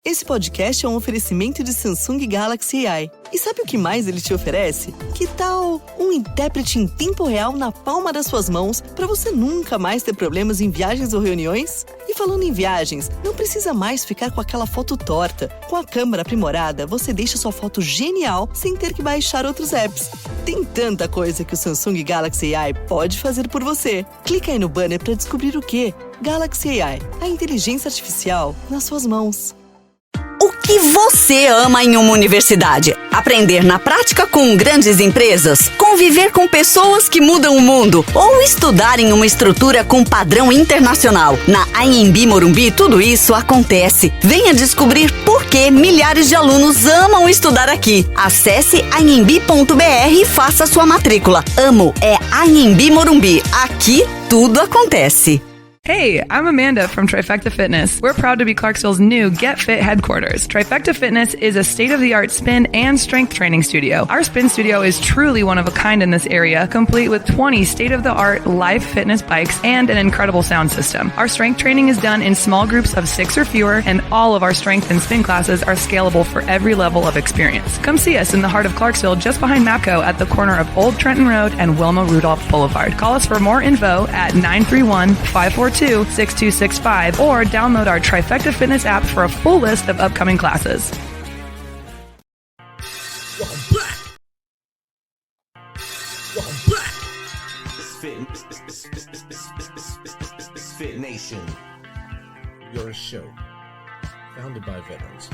Esse podcast é um oferecimento de Samsung Galaxy AI. E sabe o que mais ele te oferece? Que tal um intérprete em tempo real na palma das suas mãos para você nunca mais ter problemas em viagens ou reuniões? E falando em viagens, não precisa mais ficar com aquela foto torta. Com a câmera aprimorada, você deixa sua foto genial sem ter que baixar outros apps. Tem tanta coisa que o Samsung Galaxy AI pode fazer por você. Clica aí no banner para descobrir o que. Galaxy AI, a inteligência artificial nas suas mãos. O que você ama em uma universidade? Aprender na prática com grandes empresas? Conviver com pessoas que mudam o mundo? Ou estudar em uma estrutura com padrão internacional? Na Anhembi Morumbi, tudo isso acontece. Venha descobrir por que milhares de alunos amam estudar aqui. Acesse anhembi.br e faça sua matrícula. Amo é Anhembi Morumbi. Aqui tudo acontece. Hey, I'm Amanda from Trifecta Fitness. We're proud to be Clarksville's new Get Fit headquarters. Trifecta Fitness is a state-of-the-art spin and strength training studio. Our spin studio is truly one of a kind in this area, complete with 20 state-of-the-art live fitness bikes and an incredible sound system. Our strength training is done in small groups of 6 or fewer, and all of our strength and spin classes are scalable for every level of experience. Come see us in the heart of Clarksville, just behind MAPCO at the corner of Old Trenton Road and Wilma Rudolph Boulevard. Call us for more info at 931-542-6265 or download our Trifecta Fitness app for a full list of upcoming classes. Welcome back. MisFitNation. We are a show founded by veterans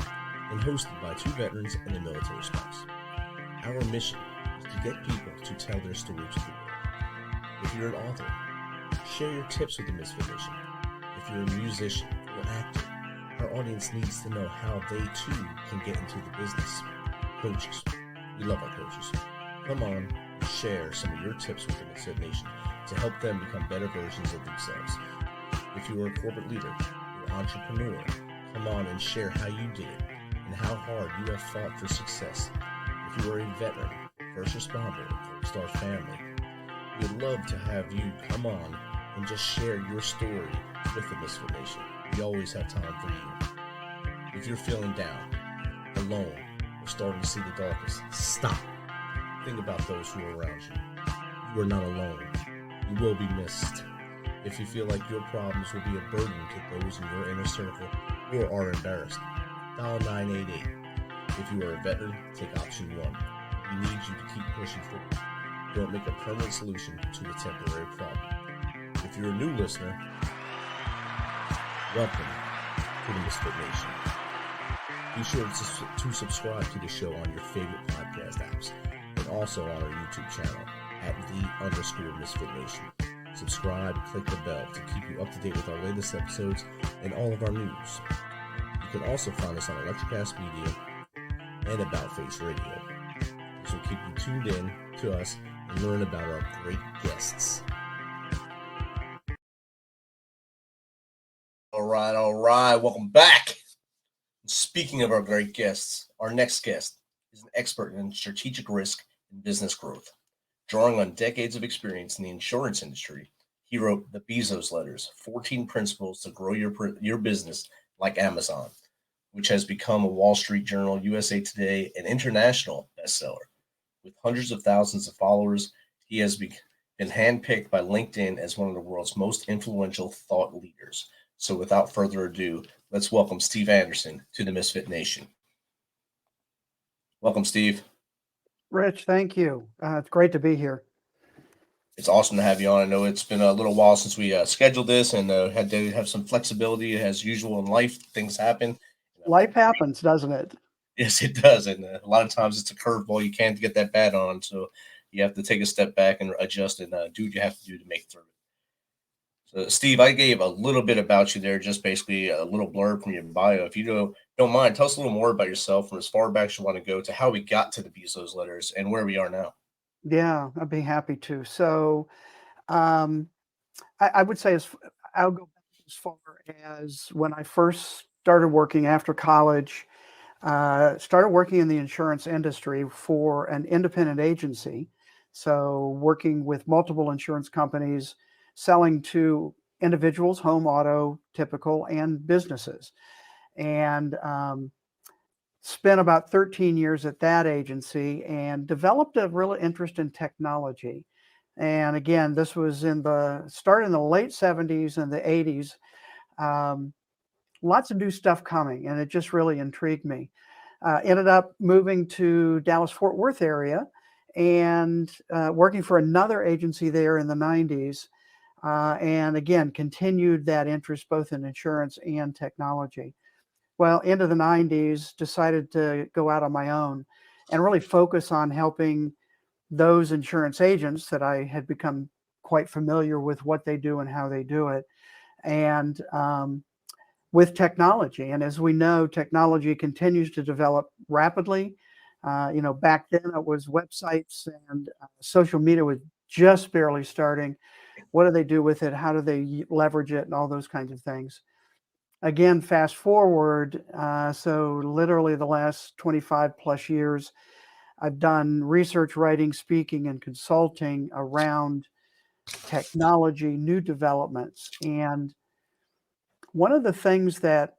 and hosted by 2 veterans and a military spouse. Our mission is to get people to tell their stories to the world. If you're an author, share your tips with the MisFitNation. If you're a musician or actor, our audience needs to know how they too can get into the business. Coaches, we love our coaches. Come on and share some of your tips with the MisFitNation to help them become better versions of themselves. If you are a corporate leader or entrepreneur, come on and share how you did it and how hard you have fought for success. If you are a veteran, first responder, or star family, we would love to have you come on and just share your story with the MisFitNation. We always have time for you. If you're feeling down, alone, or starting to see the darkness, stop. Think about those who are around you. You are not alone. You will be missed. If you feel like your problems will be a burden to those in your inner circle or are embarrassed, dial 988. If you are a veteran, take option 1. We need you to keep pushing forward. Don't make a permanent solution to a temporary problem. If you're a new listener, welcome to the MisFitNation. Be sure to subscribe to the show on your favorite podcast apps and also on our YouTube channel at _MisFitNation. Subscribe and click the bell to keep you up to date with our latest episodes and all of our news. You can also find us on Electrocast Media and About Face Radio. This will keep you tuned in to us and learn about our great guests. All right. Welcome back. Speaking of our great guests, our next guest is an expert in strategic risk and business growth. Drawing on decades of experience in the insurance industry, he wrote the Bezos letters, 14 Principles to Grow Your Business Like Amazon, which has become a Wall Street Journal, USA Today, and international bestseller. With hundreds of thousands of followers, he has been handpicked by LinkedIn as one of the world's most influential thought leaders. So without further ado, let's welcome Steve Anderson to the MisFitNation. Welcome, Steve. Rich, thank you. It's great to be here. It's awesome to have you on. I know it's been a little while since we scheduled this and had to have some flexibility as usual in life. Things happen. Life happens, doesn't it? Yes, it does. And a lot of times it's a curveball. You can't get that bat on. So you have to take a step back and adjust and do what you have to do to make it through. So, Steve, I gave a little bit about you there, just basically a little blurb from your bio. If you don't mind, tell us a little more about yourself from as far back as you want to go to how we got to the Bezos letters and where we are now. Yeah, I'd be happy to. So I would say I'll go back as far as when I first started working after college, started working in the insurance industry for an independent agency. So working with multiple insurance companies, selling to individuals, home, auto, typical, and businesses. and spent about 13 years at that agency and developed a real interest in technology. And again, this was started in the late 70s and the 80s. Lots of new stuff coming, and it just really intrigued me. Ended up moving to Dallas-Fort Worth area and working for another agency there in the 90s. And again, continued that interest both in insurance and technology. Well, into the 90s, decided to go out on my own and really focus on helping those insurance agents that I had become quite familiar with what they do and how they do it, and with technology. And as we know, technology continues to develop rapidly. Back then it was websites and social media was just barely starting. What do they do with it? How do they leverage it? And all those kinds of things. Again, fast forward, so literally the last 25 plus years, I've done research, writing, speaking, and consulting around technology, new developments. And one of the things that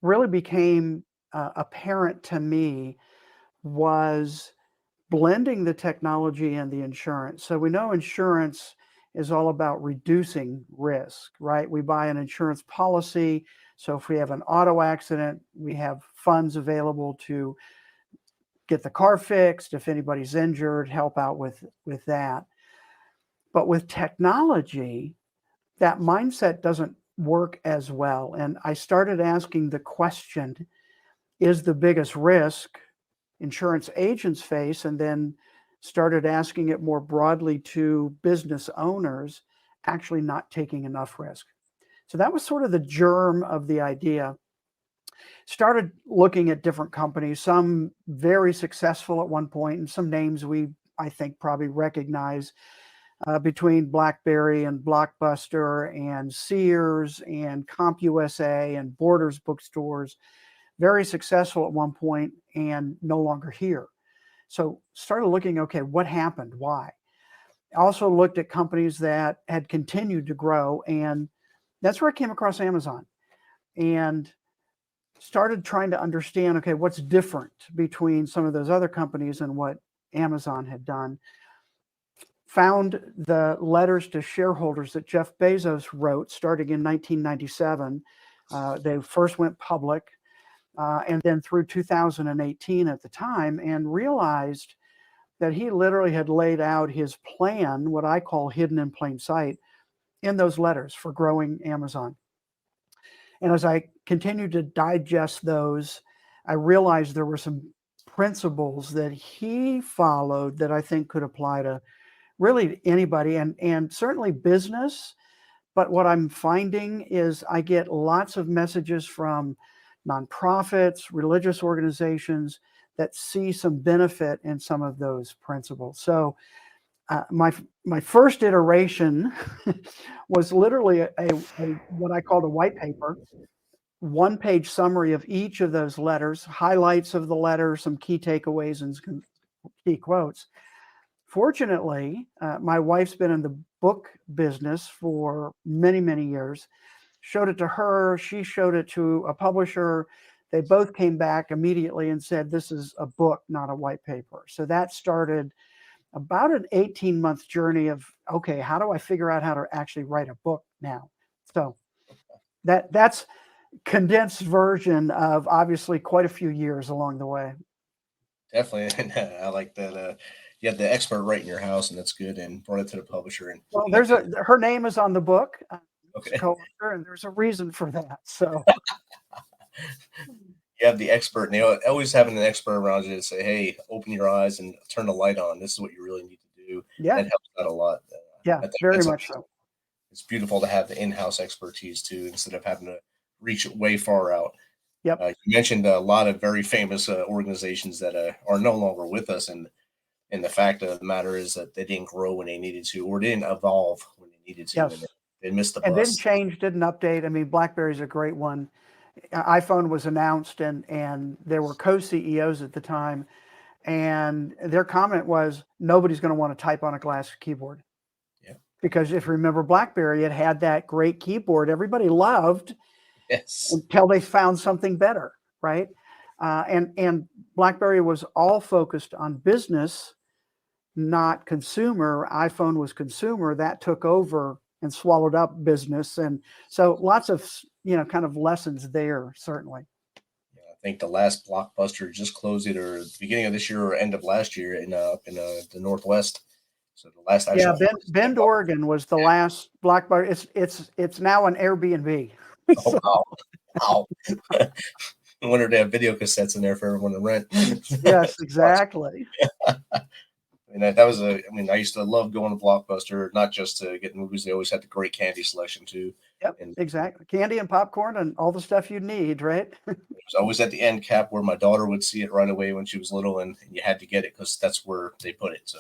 really became apparent to me was blending the technology and the insurance. So we know insurance is all about reducing risk, right? We buy an insurance policy. So if we have an auto accident, we have funds available to get the car fixed. If anybody's injured, help out with that. But with technology, that mindset doesn't work as well. And I started asking the question, is the biggest risk insurance agents face? And then started asking it more broadly to business owners actually not taking enough risk. So that was sort of the germ of the idea. Started looking at different companies, some very successful at one point, and some names I think probably recognize, between BlackBerry and Blockbuster and Sears and CompUSA and Borders bookstores, very successful at one point and no longer here. So started looking, okay, what happened? Why? Also looked at companies that had continued to grow, and that's where I came across Amazon and started trying to understand, okay, what's different between some of those other companies and what Amazon had done. Found the letters to shareholders that Jeff Bezos wrote starting in 1997. They first went public, and then through 2018 at the time, and realized that he literally had laid out his plan, what I call hidden in plain sight, in those letters for growing Amazon. And as I continued to digest those, I realized there were some principles that he followed that I think could apply to really anybody, and certainly business. But what I'm finding is I get lots of messages from nonprofits, religious organizations that see some benefit in some of those principles. So my first iteration was literally a what I called a white paper, one-page summary of each of those letters, highlights of the letter, some key takeaways and some key quotes. Fortunately, my wife's been in the book business for many, many years. Showed it to her. She showed it to a publisher. They both came back immediately and said, this is a book, not a white paper. So that started about an 18-month journey of, okay, how do I figure out how to actually write a book now? So that's condensed version of obviously quite a few years along the way. Definitely. And I like that. You had the expert right in your house, and that's good, and brought it to the publisher. And well, her name is on the book, okay. Co-author, and there's a reason for that. So you have the expert, and always having an expert around you to say, hey, open your eyes and turn the light on. This is what you really need to do. Yeah. That helps out a lot. Yeah, very much so. It's beautiful to have the in-house expertise too, instead of having to reach way far out. Yep. You mentioned a lot of very famous organizations that are no longer with us, and the fact of the matter is that they didn't grow when they needed to, or didn't evolve when they needed to. Yes. And they missed the bus. And didn't change, didn't update. I mean, BlackBerry's a great one. iPhone was announced, and there were co-CEOs at the time, and their comment was, nobody's going to want to type on a glass keyboard. Yeah. Because if you remember BlackBerry, it had that great keyboard everybody loved, Yes. until they found something better, right? And BlackBerry was all focused on business, not consumer. iPhone was consumer. That took over and swallowed up business. And so lots of, kind of lessons there, certainly. Yeah, I think the last Blockbuster just closed either the beginning of this year or end of last year in the Northwest. So the last Yeah, actual Bend, Oregon was the last BlackBerry. It's now an Airbnb. Oh So, wow. Wow. I wonder if they have video cassettes in there for everyone to rent. yes, exactly. And that was I used to love going to Blockbuster, not just to get movies. They always had the great candy selection too. Yep, And exactly. Candy and popcorn and all the stuff you need, right? it was always at the end cap where my daughter would see it right away when she was little, and you had to get it because that's where they put it. So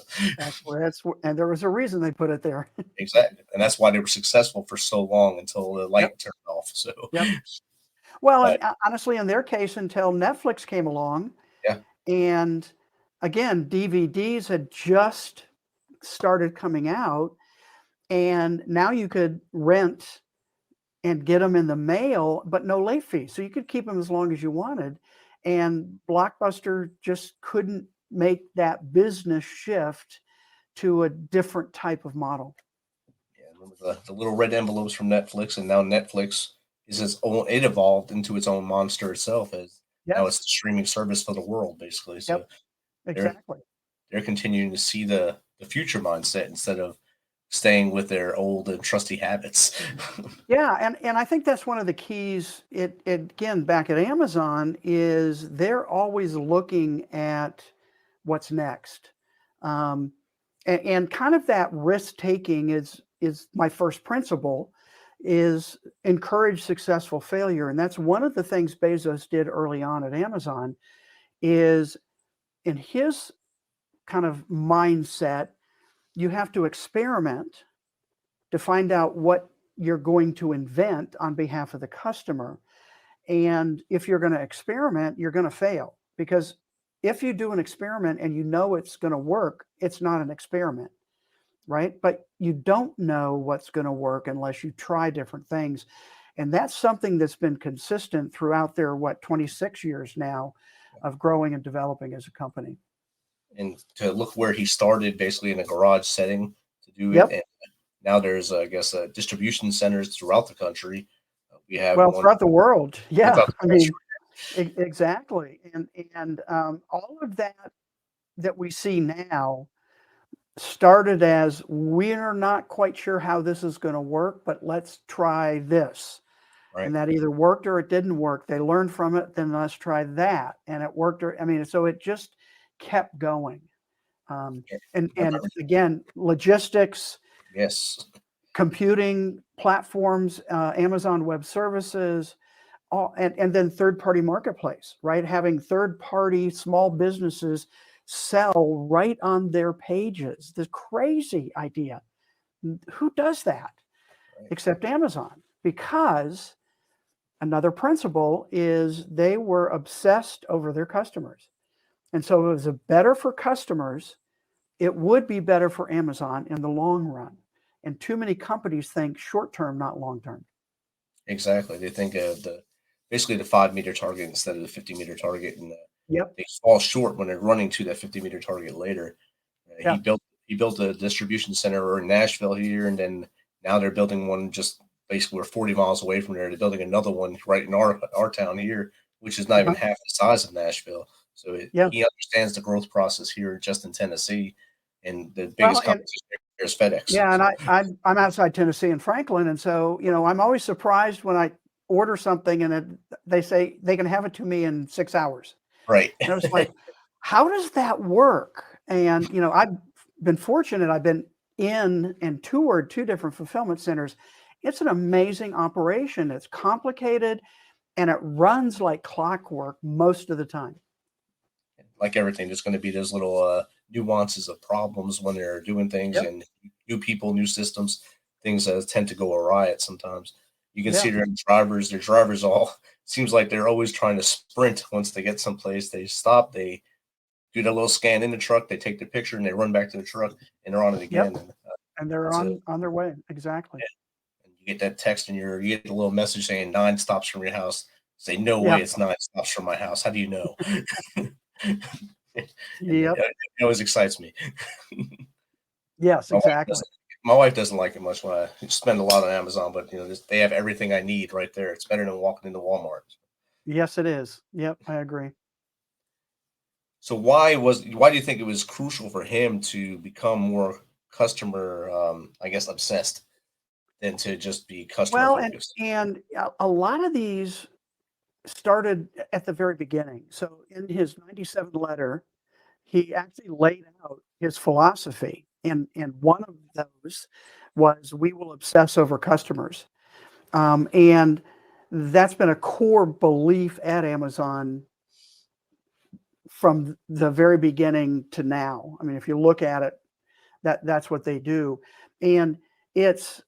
And there was a reason they put it there. exactly, and that's why they were successful for so long until the light Yep. turned off. So Yep. Well, and but honestly, in their case, until Netflix came along, yeah, and again, DVDs had just started coming out, and now you could rent and get them in the mail, but no late fee. So you could keep them as long as you wanted. And Blockbuster just couldn't make that business shift to a different type of model. yeah. Remember the little red envelopes from Netflix, and now Netflix is its own. It evolved into its own monster itself, as now it's Yes. the streaming service for the world, basically. So Yep. they're Exactly. they're continuing to see the future mindset instead of staying with their old and trusty habits. Yeah, and I think that's one of the keys. It again back at Amazon is they're always looking at what's next, and kind of that risk taking is my first principle, is encourage successful failure, and that's one of the things Bezos did early on at Amazon. Is in his kind of mindset, you have to experiment to find out what you're going to invent on behalf of the customer. And if you're going to experiment, you're going to fail, because if you do an experiment and you know it's going to work, it's not an experiment, right? But you don't know what's going to work unless you try different things. And that's something that's been consistent throughout their, 26 years now of growing and developing as a company. And to look where he started, basically in a garage setting to do it, Yep. and now there's, I guess, distribution centers throughout the country. We have Well, one throughout the world. Yeah. throughout I the country. mean, exactly. And all of that we see now started as, we're not quite sure how this is going to work, but let's try this. Right. And that either worked or it didn't work. They learned from it, then let's try that. And it worked. So it just kept going. And again, logistics, Yes. computing platforms, Amazon Web Services, and then third-party marketplace, right? Having third-party small businesses sell right on their pages. The crazy idea. Who does that except Amazon? Because another principle is they were obsessed over their customers. And so it was better for customers. It would be better for Amazon in the long run. And too many companies think short term, not long term. Exactly. They think of basically the 5 meter target instead of the 50 meter target, and Yep. they fall short when they're running to that 50 meter target later. Yeah. He built a distribution center in Nashville here, and then now they're building one just basically we're 40 miles away from there. They're building another one right in our town here, which is not even half the size of Nashville. So Yeah. he understands the growth process here just in Tennessee, and the biggest Well, and competition there is FedEx. yeah, and I'm outside Tennessee in Franklin, and so I'm always surprised when I order something and they say they can have it to me in 6 hours. Right. And I was like, how does that work? And I've been fortunate. I've been in and toured 2 different fulfillment centers. It's an amazing operation. It's complicated, and it runs like clockwork most of the time. Like everything, there's going to be those little nuances of problems when they're doing things, Yep. and new people, new systems, things tend to go awry at sometimes. You can see their drivers all seems like they're always trying to sprint. Once they get someplace, they stop, they do the little scan in the truck, they take the picture, and they run back to the truck, and they're on it again. Yep. And they're on their way. Exactly. Yeah. And You get that text and you get a little message saying 9 stops from your house. Say, no way, Yep. it's 9 stops from my house. How do you know? And Yep. it always excites me. Yes, My wife exactly. doesn't. My wife doesn't like it much when I spend a lot on Amazon, but they have everything I need right there. It's better than walking into Walmart. Yes, it is. Yep, I agree. So why do you think it was crucial for him to become more customer, I guess, obsessed than to just be customer Well, and focused? and a lot of these started at the very beginning. So in his 97 letter, he actually laid out his philosophy. And one of those was we will obsess over customers. And that's been a core belief at Amazon from the very beginning to now. I mean, if you look at it, that's what they do. And it's,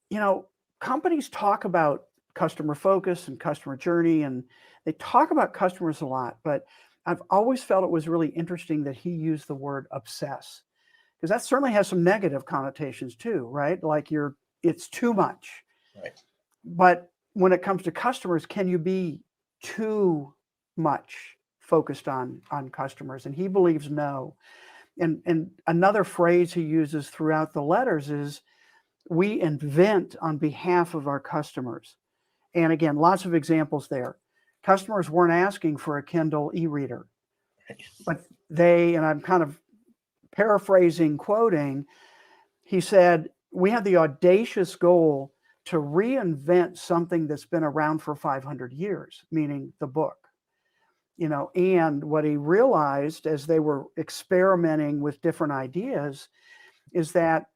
companies talk about customer focus and customer journey, and they talk about customers a lot, but I've always felt it was really interesting that he used the word obsess, because that certainly has some negative connotations too, right? Like it's too much. Right. But when it comes to customers, can you be too much focused on customers? And he believes no. And another phrase he uses throughout the letters is we invent on behalf of our customers. And again, lots of examples there. Customers weren't asking for a Kindle e-reader, but and I'm kind of paraphrasing, quoting, he said, we have the audacious goal to reinvent something that's been around for 500 years, meaning the book. And what he realized as they were experimenting with different ideas is that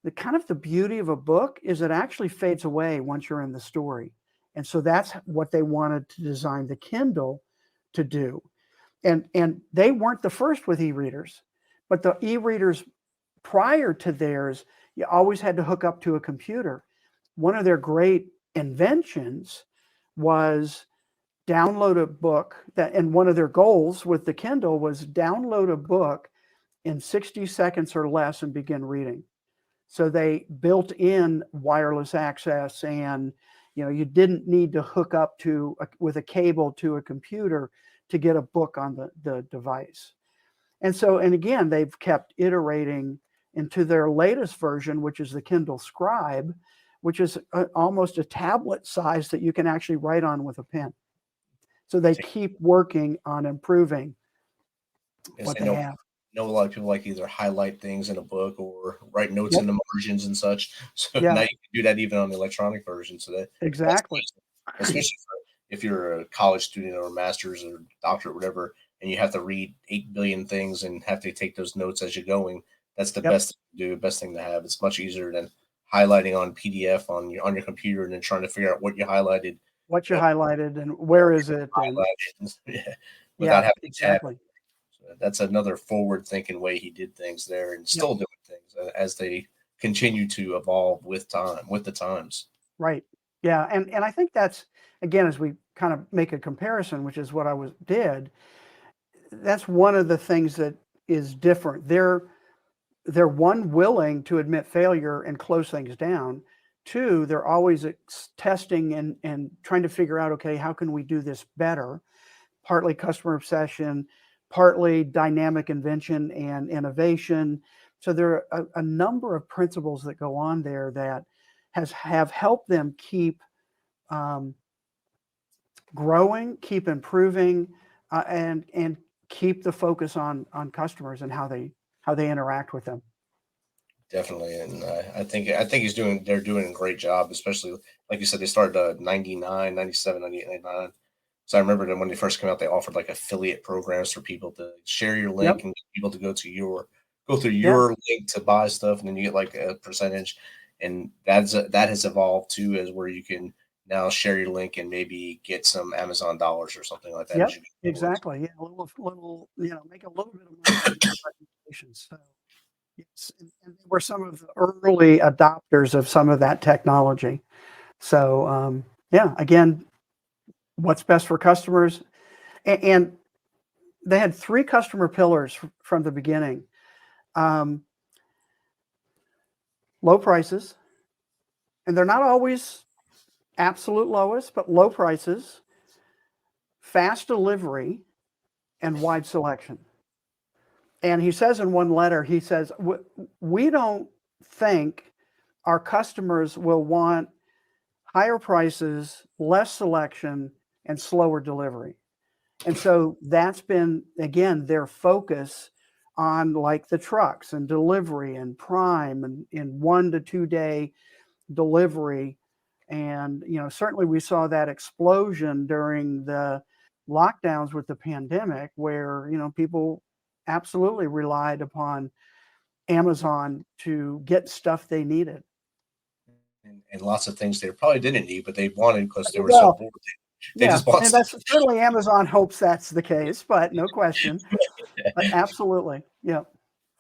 the beauty of a book is it actually fades away once you're in the story. And so that's what they wanted to design the Kindle to do. And they weren't the first with e-readers, but the e-readers prior to theirs, you always had to hook up to a computer. One of their great inventions was download a book and one of their goals with the Kindle was download a book in 60 seconds or less and begin reading. So they built in wireless access, and you didn't need to hook up with a cable to a computer to get a book on the device. And again, they've kept iterating into their latest version, which is the Kindle Scribe, which is almost a tablet size that you can actually write on with a pen. So they keep working on improving what they have. Know a lot of people like either highlight things in a book or write notes in the margins and such. So now you can do that even on the electronic version. So exactly, especially if you're a college student or a master's or doctorate or whatever, and you have to read 8 billion things and have to take those notes as you're going. That's the best thing to do, best thing to have. It's much easier than highlighting on PDF on your computer and then trying to figure out what you highlighted. And where is it? Without having exactly. So that's another forward-thinking way he did things there, and still doing things as they continue to evolve with the times. Right. Yeah, and I think that's, again, as we kind of make a comparison, which is what I did. That's one of the things that is different. They're one, willing to admit failure and close things down. Two, they're always testing and trying to figure out, okay, how can we do this better? Partly customer obsession, partly dynamic invention and innovation. So there are a number of principles that go on there that have helped them keep growing, keep improving, and keep the focus on customers and how they interact with them. Definitely, and I think they're doing a great job, especially like you said, they started 99, 97, 98, 99. So I remember that when they first came out, they offered like affiliate programs for people to share your link and get people to go through your link to buy stuff, and then you get like a percentage. And that has evolved too, as where you can now share your link and maybe get some Amazon dollars or something like that. Yep, exactly. Yeah, a little, make a little bit of money on recommendations. So yes, and they were some of the early adopters of some of that technology. So again, what's best for customers, and they had 3 customer pillars from the beginning. Low prices, and they're not always absolute lowest, but low prices, fast delivery, and wide selection. And he says in one letter, he says, we don't think our customers will want higher prices, less selection, and slower delivery. And so that's been, again, their focus on like the trucks and delivery and prime and in 1 to 2 day delivery. And, certainly we saw that explosion during the lockdowns with the pandemic where, people absolutely relied upon Amazon to get stuff they needed. And lots of things they probably didn't need, but they wanted because they were so Well, bored. They yeah, just bought and stuff. that's certainly Amazon hopes that's the case, but no question. But absolutely, yeah.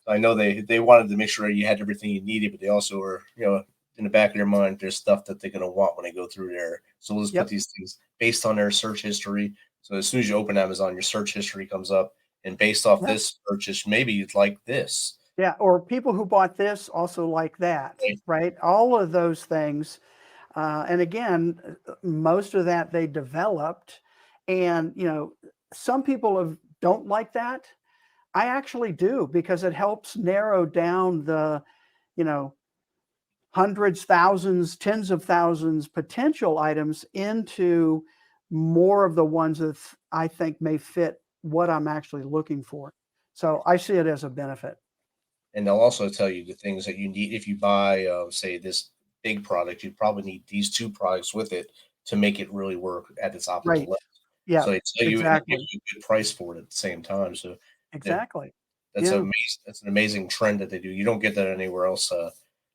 I know they wanted to make sure you had everything you needed, but they also were, in the back of their mind, there's stuff that they're going to want when they go through there. So let's put Yep. these things based on their search history. So as soon as you open Amazon, your search history comes up, and based off Yeah. this purchase, maybe it's like this. Yeah, or people who bought this also like that, right? All of those things. And again, most of that they developed. And, some people don't like that. I actually do, because it helps narrow down the, hundreds, thousands, tens of thousands potential items into more of the ones that I think may fit what I'm actually looking for. So I see it as a benefit. And they'll also tell you the things that you need. If you buy, say, this big product, you probably need these two products with it to make it really work at its optimal Right. level. Yeah, So they tell you and give exactly. you a good price for it at the same time. So Exactly. that's Yeah. amazing. That's an amazing trend that they do. You don't get that anywhere else.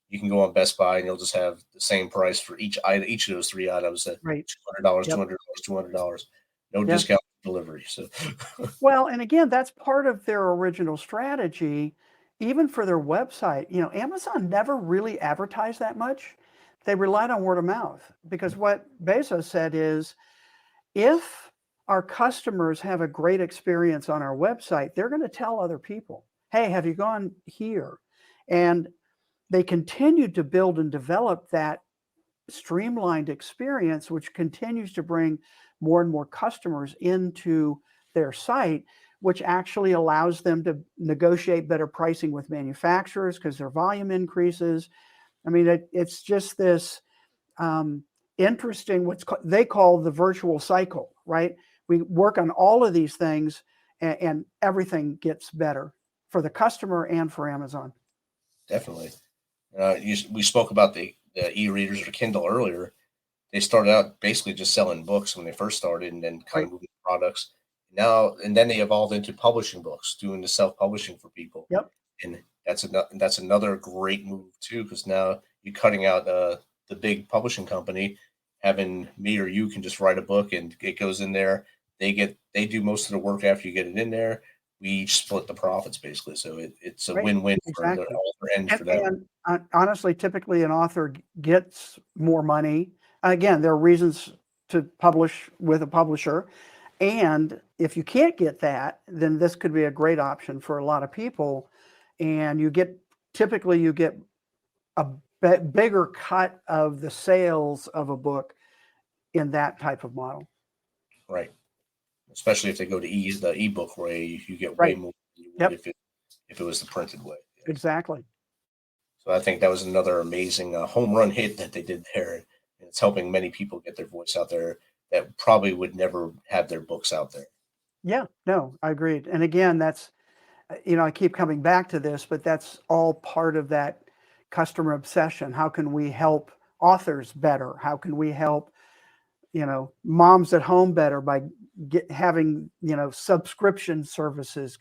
You can go on Best Buy and you'll just have the same price for each item, each of those three items at Right. $200, Yep. $200, no Yeah. discount delivery. So Well, and again, that's part of their original strategy, even for their website. Amazon never really advertised that much. They relied on word of mouth, because what Bezos said is, if our customers have a great experience on our website, they're going to tell other people, hey, have you gone here? And they continued to build and develop that streamlined experience, which continues to bring more and more customers into their site, which actually allows them to negotiate better pricing with manufacturers because their volume increases. I mean, it's just this interesting, they call the virtual cycle, right? We work on all of these things, and everything gets better for the customer and for Amazon. definitely. We spoke about the e-readers or Kindle earlier. They started out basically just selling books when they first started, and then kind Right. of moving to products. Now and then they evolved into publishing books, doing the self-publishing for people. Yep. And that's another great move too, because now you're cutting out the big publishing company. Having me or you can just write a book and it goes in there. They do most of the work after you get it in there. We each split the profits basically, so it's a Right. win-win for the Exactly. author and for them. And honestly, typically an author gets more money. Again, there are reasons to publish with a publisher. And if you can't get that, then this could be a great option for a lot of people. And typically you get a bigger cut of the sales of a book in that type of model. Right. Especially if they go to the ebook way, you get way Right. more than you Yep. would if it was the printed way. Exactly. So I think that was another amazing home run hit that they did there, and it's helping many people get their voice out there that probably would never have their books out there. Yeah, no, I agreed. And again, that's, I keep coming back to this, but that's all part of that customer obsession. How can we help authors better? How can we help, moms at home better by having, subscription services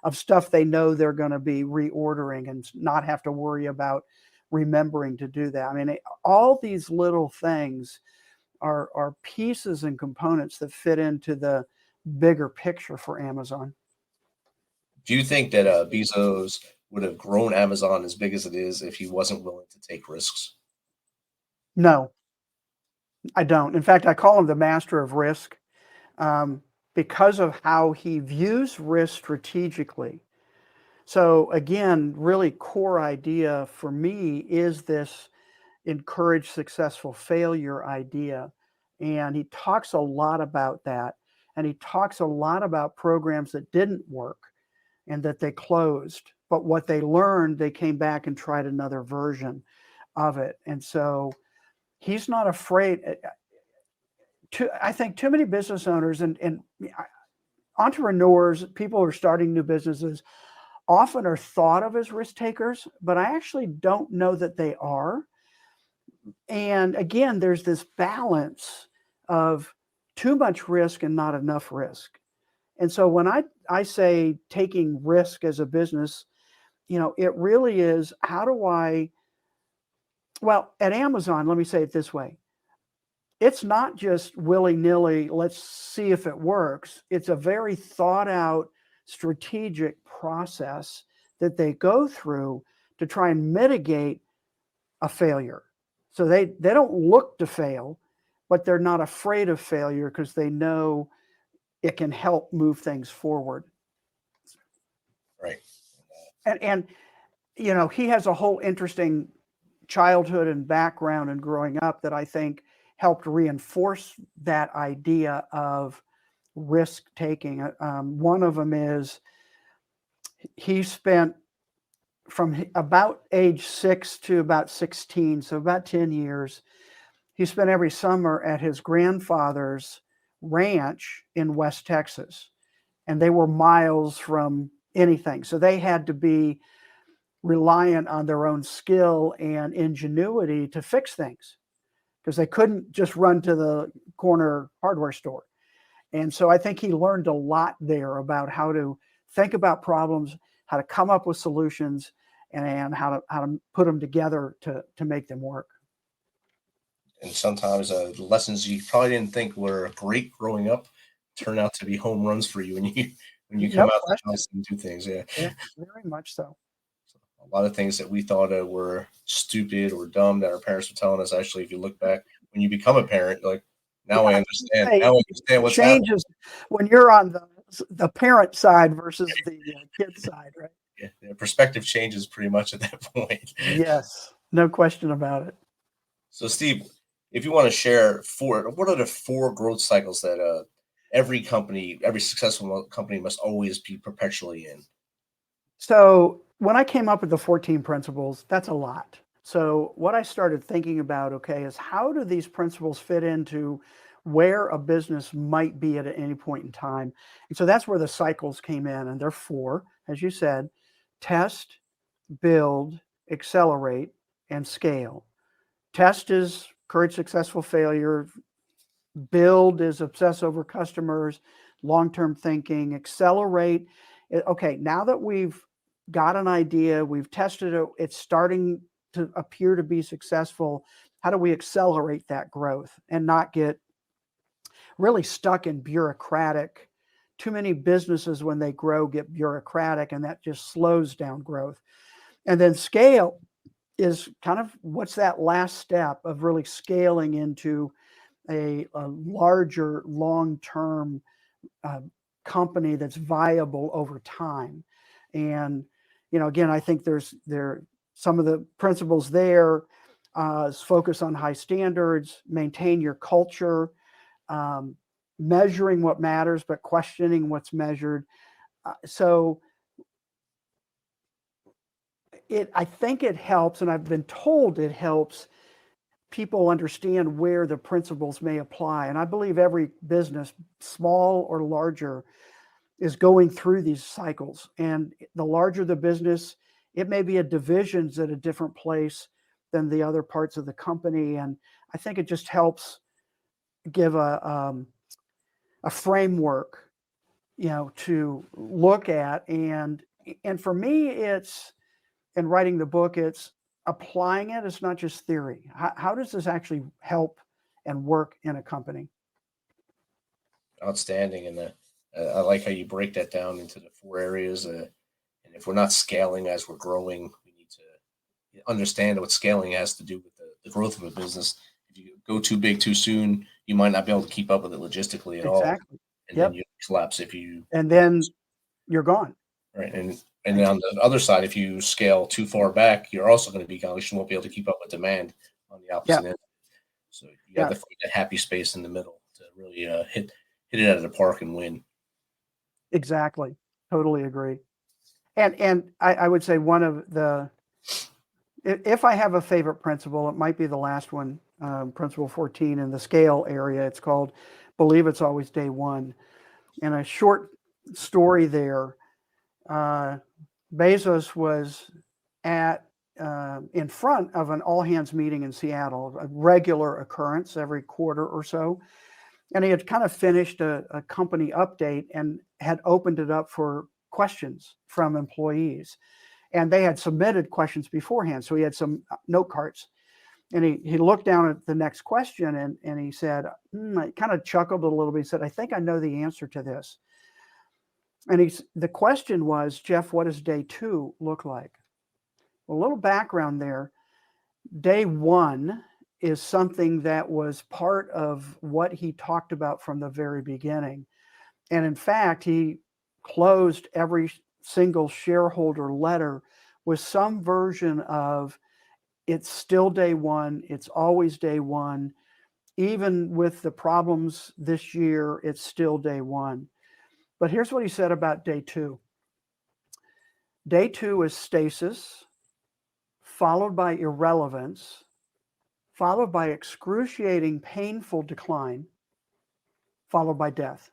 of stuff they know they're going to be reordering and not have to worry about remembering to do that. I mean, all these little things are pieces and components that fit into the bigger picture for Amazon. Do you think that Bezos would have grown Amazon as big as it is if he wasn't willing to take risks? No, I don't. In fact, I call him the master of risk, because of how he views risk strategically. So again, really core idea for me is this, encourage successful failure idea. And he talks a lot about that. And he talks a lot about programs that didn't work and that they closed. But what they learned, they came back and tried another version of it. And so he's not afraid. I think too many business owners and entrepreneurs, people who are starting new businesses, often are thought of as risk takers, but I actually don't know that they are. And again, there's this balance of too much risk and not enough risk. And so when I say taking risk as a business, it really is, well, at Amazon, let me say it this way. It's not just willy-nilly, let's see if it works. It's a very thought out, strategic process that they go through to try and mitigate a failure. So they don't look to fail, but they're not afraid of failure because they know it can help move things forward. Right. And he has a whole interesting childhood and background and growing up that I think helped reinforce that idea of risk taking. One of them is he spent from about age 6 to about 16, so about 10 years, he spent every summer at his grandfather's ranch in West Texas. And they were miles from anything. So they had to be reliant on their own skill and ingenuity to fix things because they couldn't just run to the corner hardware store. And so I think he learned a lot there about how to think about problems, how to come up with solutions, and how to put them together to make them work. And sometimes the lessons you probably didn't think were great growing up turn out to be home runs for you when you come out the house and do things. Yeah, very much so. A lot of things that we thought were stupid or dumb that our parents were telling us. Actually, if you look back, when you become a parent, now I understand. Now I understand what's changes happening when you're on the parent side versus the kid side, right? Yeah, the perspective changes pretty much at that point. Yes, no question about it. So, Steve, if you want to share what are the 4 growth cycles that every successful company must always be perpetually in? So when I came up with the 14 principles, that's a lot. So what I started thinking about, is how do these principles fit into where a business might be at any point in time? And so that's where the cycles came in. And there are 4, as you said: test, build, accelerate, and scale. Test is courage, successful failure. Build is obsess over customers, long-term thinking. Accelerate. Okay, now that we've got an idea, we've tested it, it's starting to appear to be successful. How do we accelerate that growth and not get really stuck in bureaucratic? Too many businesses, when they grow, get bureaucratic, and that just slows down growth. And then scale is kind of what's that last step of really scaling into a larger, long-term company that's viable over time. And again, I think there's some of the principles there is focus on high standards, maintain your culture, measuring what matters, but questioning what's measured. So I think it helps, and I've been told it helps people understand where the principles may apply. And I believe every business, small or larger, is going through these cycles. And the larger the business, it may be a division's at a different place than the other parts of the company. And I think it just helps give a framework, to look at. And for me, it's, in writing the book, it's applying it. It's not just theory. How does this actually help and work in a company? Outstanding. And I like how you break that down into the 4 areas. And if we're not scaling as we're growing, we need to understand what scaling has to do with the growth of a business. If you go too big too soon, you might not be able to keep up with it logistically at all. Exactly. And then you collapse and then you're gone. Right. And then on the other side, if you scale too far back, you're also going to be gone. You won't be able to keep up with demand on the opposite end. So you have Yeah. to find that happy space in the middle to really hit it out of the park and win. Exactly. Totally agree. And I would say one of the, if I have a favorite principle, it might be the last one, principle 14 in the scale area. It's called Believe It's Always Day One. And a short story there, Bezos was in front of an all hands meeting in Seattle, a regular occurrence every quarter or so. And he had kind of finished a company update and had opened it up for questions from employees. And they had submitted questions beforehand. So he had some note cards. And he looked down at the next question and he said, I kind of chuckled a little bit. He said, I think I know the answer to this. And the question was, Jeff, what does day 2 look like? A little background there. Day 1 is something that was part of what he talked about from the very beginning. And in fact, he closed every single shareholder letter with some version of, it's still day 1, it's always day 1. Even with the problems this year, it's still day 1. But here's what he said about day 2. Day 2 is stasis, followed by irrelevance, followed by excruciating, painful decline, followed by death.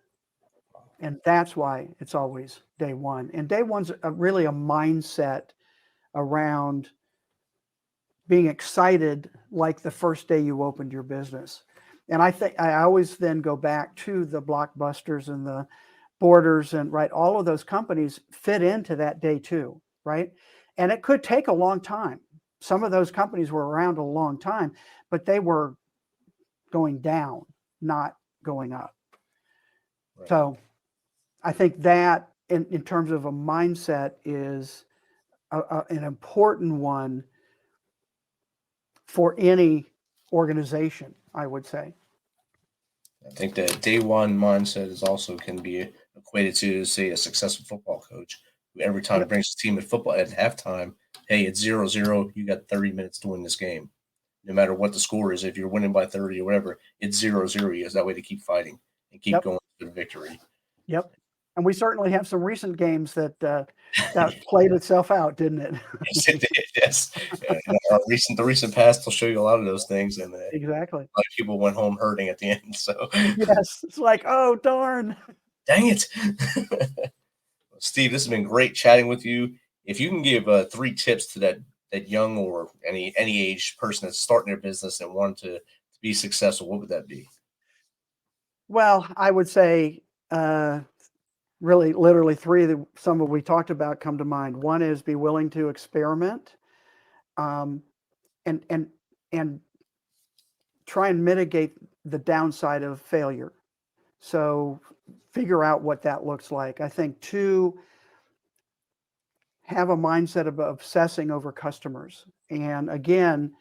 And that's why it's always day 1. And day 1's really a mindset around being excited like the first day you opened your business. And I think I always then go back to the Blockbusters and the Borders and all of those companies fit into that day 2, right? And it could take a long time. Some of those companies were around a long time, but they were going down, not going up. Right. So I think that in terms of a mindset is an important one for any organization, I would say. I think that day 1 mindset is also can be equated to, say, a successful football coach who every time brings his team at football at halftime, hey, it's 0-0, you got 30 minutes to win this game. No matter what the score is, if you're winning by 30 or whatever, it's 0-0. Is that way to keep fighting and keep going to the victory. Yep. And we certainly have some recent games that played itself out, didn't it? Yes, it did. Yes. The recent past will show you a lot of those things, and exactly. A lot of people went home hurting at the end. So yes, it's like, oh darn, dang it. Steve, this has been great chatting with you. If you can give 3 tips to that young or any age person that's starting their business and wanting to be successful, what would that be? Well, I would say really literally 3 that some of we talked about come to mind. One is be willing to experiment and try and mitigate the downside of failure. So figure out what that looks like. I think 2, have a mindset of obsessing over customers. And again,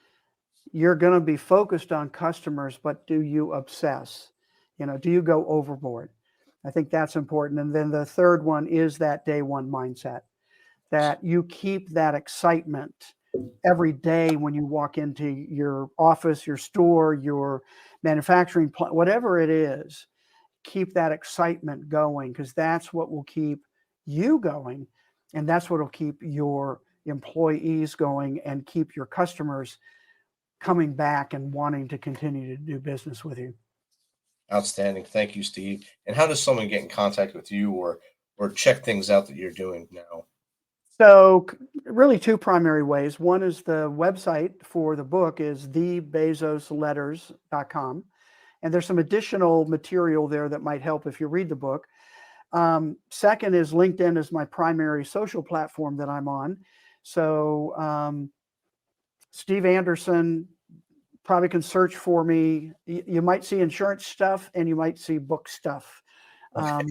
you're going to be focused on customers, but do you obsess? Do you go overboard? I think that's important. And then the third one is that day 1 mindset, that you keep that excitement every day when you walk into your office, your store, your manufacturing plant, whatever it is, keep that excitement going, because that's what will keep you going. And that's what will keep your employees going and keep your customers coming back and wanting to continue to do business with you. Outstanding. Thank you, Steve. And how does someone get in contact with you or check things out that you're doing now? So really 2 primary ways. One is the website for the book is thebezosletters.com. And there's some additional material there that might help if you read the book. Second is LinkedIn is my primary social platform that I'm on. So Steve Anderson, probably can search for me. You might see insurance stuff and you might see book stuff.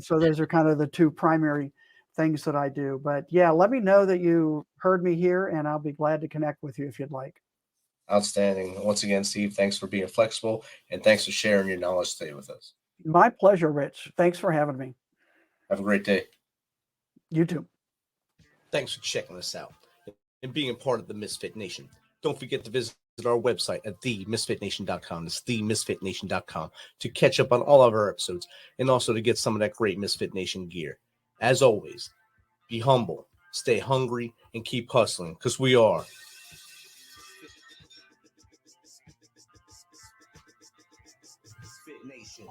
So those are kind of the 2 primary things that I do. But yeah, let me know that you heard me here and I'll be glad to connect with you if you'd like. Outstanding. Once again, Steve, thanks for being flexible and thanks for sharing your knowledge today with us. My pleasure, Rich. Thanks for having me. Have a great day. You too. Thanks for checking us out and being a part of the Misfit Nation. Don't forget to visit our website at themisfitnation.com. It's themisfitnation.com to catch up on all of our episodes and also to get some of that great Misfit Nation gear. As always, be humble, stay hungry, and keep hustling because we are Fit Nation.